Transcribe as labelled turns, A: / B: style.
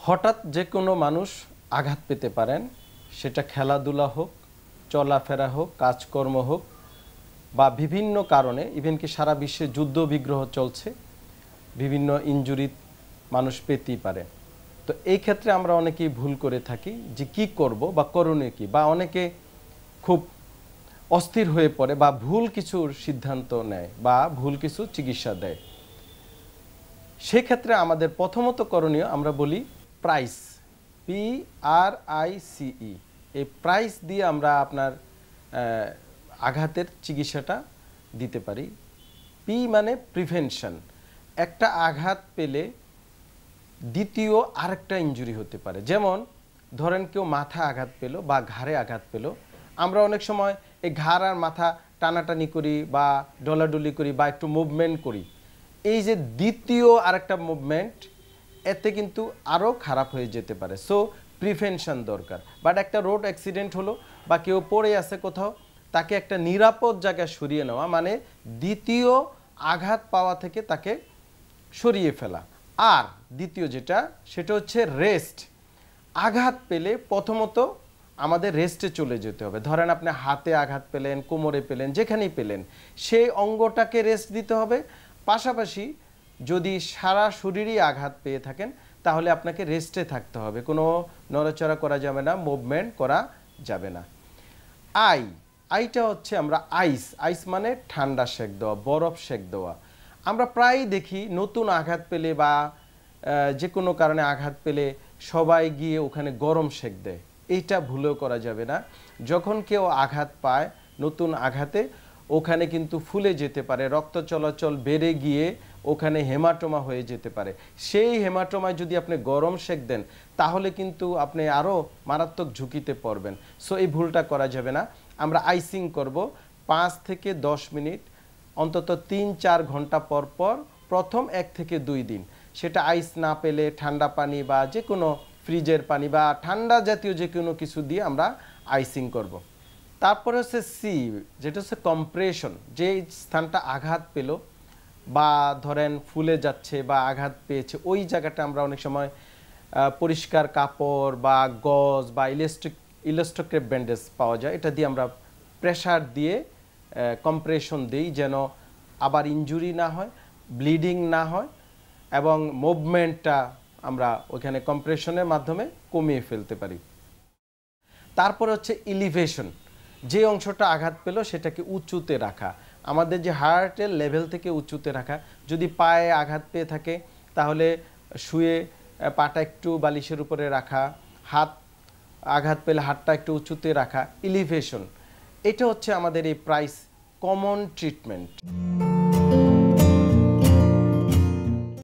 A: হঠাৎ যে কোনো মানুষ আঘাত পেতে পারেন, সেটা খেলাধুলা হোক, চলাফেরা হোক, কাজকর্ম হোক বা বিভিন্ন কারণে, ইভেন কি সারা বিশ্বে যুদ্ধ বিগ্রহ চলছে, বিভিন্ন ইনজুরি মানুষ পেতেই পারে। তো এই ক্ষেত্রে আমরা অনেকেই ভুল করে থাকি যে কি করব বা করণীয় কি, বা অনেকে খুব অস্থির হয়ে পড়ে বা ভুল কিছুর সিদ্ধান্ত নেয় বা ভুল কিছু চিকিৎসা দেয়। সেক্ষেত্রে আমাদের প্রথমত করণীয় আমরা বলি প্রাইস, PRICE। এই প্রাইস দিয়ে আমরা আপনার আঘাতের চিকিৎসাটা দিতে পারি। পি মানে প্রিভেনশন। একটা আঘাত পেলে দ্বিতীয় আরেকটা ইনজুরি হতে পারে। যেমন ধরেন কেউ মাথা আঘাত পেল বা ঘাড়ে আঘাত পেল, আমরা অনেক সময় এই ঘাড় আর মাথা টানাটানি করি বা ডলাডলি করি বা একটু মুভমেন্ট করি। এই যে দ্বিতীয় আরেকটা মুভমেন্ট, এতে কিন্তু আরও খারাপ হয়ে যেতে পারে। সো প্রিভেনশন দরকার। বাট একটা রোড অ্যাক্সিডেন্ট হলো বা কেউ পড়ে আছে কোথাও, তাকে একটা নিরাপদ জায়গায় সরিয়ে নেওয়া, মানে দ্বিতীয় আঘাত পাওয়া থেকে তাকে সরিয়ে ফেলা। আর দ্বিতীয় যেটা, সেটা হচ্ছে রেস্ট। আঘাত পেলে প্রথমত আমাদের রেস্টে চলে যেতে হবে। ধরেন আপনি হাতে আঘাত পেলেন, কোমরে পেলেন, যেখানেই পেলেন, সেই অঙ্গটাকে রেস্ট দিতে হবে। পাশাপাশি যদি সারা শরীরই আঘাত পেয়ে থাকেন, তাহলে আপনাকে রেস্টে থাকতে হবে, কোনো নড়াচড়া করা যাবে না, মুভমেন্ট করা যাবে না। আইটা হচ্ছে আমরা আইস মানে ঠান্ডা সেক দেওয়া, বরফ সেক দেওয়া। আমরা প্রায়ই দেখি নতুন আঘাত পেলে বা যে কোনো কারণে আঘাত পেলে সবাই গিয়ে ওখানে গরম সেক দেয়। এইটা ভুলেও করা যাবে না। যখন কেউ আঘাত পায় নতুন আঘাতে, ওখানে কিন্তু ফুলে যেতে পারে, রক্ত চলাচল বেড়ে গিয়ে ওখানে হেমাটোমা হয়ে যেতে পারে। সেই হেমাটোমায় যদি আপনি গরম সেক দেন, তাহলে কিন্তু আপনি আরও মারাত্মক ঝুঁকিতে পড়বেন। সো এই ভুলটা করা যাবে না। আমরা আইসিং করব 5 থেকে 10 মিনিট, অন্তত 3-4 ঘন্টা পর পর, প্রথম 1 থেকে 2 দিন। সেটা আইস না পেলে ঠান্ডা পানি বা যে কোনো ফ্রিজের পানি বা ঠান্ডা জাতীয় যে কোনো কিছু দিয়ে আমরা আইসিং করব। তারপরে হচ্ছে সি, যেটা হচ্ছে কম্প্রেশন। যে স্থানটা আঘাত পেল বা ধরেন ফুলে যাচ্ছে বা আঘাত পেয়েছে, ওই জায়গাটা আমরা অনেক সময় পরিষ্কার কাপড় বা গজ বা ইলাস্টোক্রেপ ব্যান্ডেজ পাওয়া যায়, এটা দিয়ে আমরা প্রেসার দিয়ে কম্প্রেশন দিই, যেন আবার ইনজুরি না হয়, ব্লিডিং না হয় এবং মুভমেন্টটা আমরা ওখানে কম্প্রেশনের মাধ্যমে কমিয়ে ফেলতে পারি। তারপরে হচ্ছে এলিভেশন। যে অংশটা আঘাত পেল সেটাকে উঁচুতে রাখা, আমাদের যে হার্টের লেভেল থেকে উঁচুতে রাখা। যদি পায়ে আঘাত পেয়ে থাকে, তাহলে শুয়ে পাটা একটু বালিশের উপরে রাখা, হাত আঘাত পেলে হাতটা একটু উঁচুতে রাখা, এলিভেশন। এটা হচ্ছে আমাদের এই প্রাইস কমন ট্রিটমেন্ট।